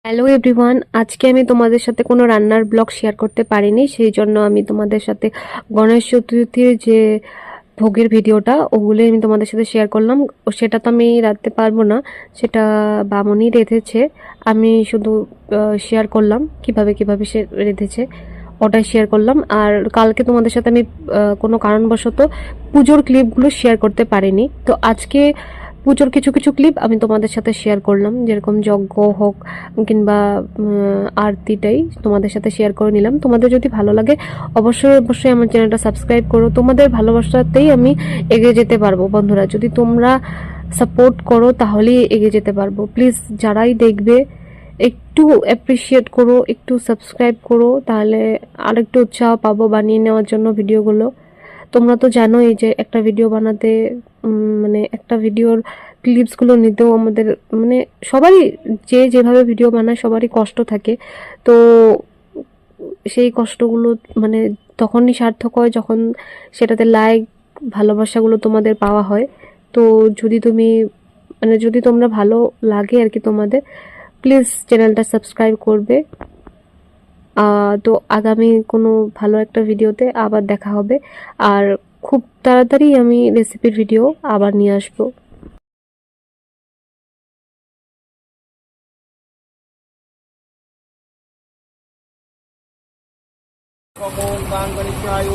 Hello everyone, আজকে আমি তোমাদের সাথে কোনো রান্নার ব্লগ শেয়ার করতে পারিনি, সেই জন্য আমি তোমাদের সাথে গণেশ চতুর্থীর যে ভোগের ভিডিওটা ওগুলোই আমি তোমাদের সাথে শেয়ার করলাম। সেটা তো আমি রাখতে পারবো না, সেটা বামুনই রেঁধেছে। আমি শুধু শেয়ার করলাম কিভাবে কিভাবে সে রেঁধেছে, ওটাই শেয়ার করলাম। আর কালকে তোমাদের সাথে আমি কোনো কারণবশত পুজোর ক্লিপগুলো শেয়ার করতে পারিনি, তো আজকে পুজোর কিছু কিছু ক্লিপ আমি তোমাদের সাথে শেয়ার করলাম, যেরকম যজ্ঞ হোক কিংবা আরতিটাই তোমাদের সাথে শেয়ার করে নিলাম। তোমাদের যদি ভালো লাগে অবশ্যই অবশ্যই আমার চ্যানেলটা সাবস্ক্রাইব করো। তোমাদের ভালোবাসাতেই আমি এগিয়ে যেতে পারবো বন্ধুরা, যদি তোমরা সাপোর্ট করো তাহলেই এগিয়ে যেতে পারবো। প্লিজ যারাই দেখবে একটু অ্যাপ্রিসিয়েট করো, একটু সাবস্ক্রাইব করো, তাহলে আরেকটু উৎসাহ পাবো বানিয়ে নেওয়ার জন্য ভিডিওগুলো। তোমরা তো জানোই যে একটা ভিডিও বানাতে মানে একটা ভিডিওর ক্লিপসগুলো নিতেও আমাদের মানে সবারই, যে যেভাবে ভিডিও বানায় সবারই কষ্ট থাকে। তো সেই কষ্টগুলো মানে তখনই সার্থক হয় যখন সেটাতে লাইক ভালোবাসাগুলো তোমাদের পাওয়া হয়। তো যদি তুমি মানে যদি তোমরা ভালো লাগে আর কি তোমাদের, প্লিজ চ্যানেলটা সাবস্ক্রাইব করবে। তো আগামী কোনো ভালো একটা ভিডিওতে আবার দেখা হবে। আর খুব তাড়াতাড়ি আমি রেসিপির ভিডিও আবার নিয়ে আসবো। সকল বাঙালিকে আয়ু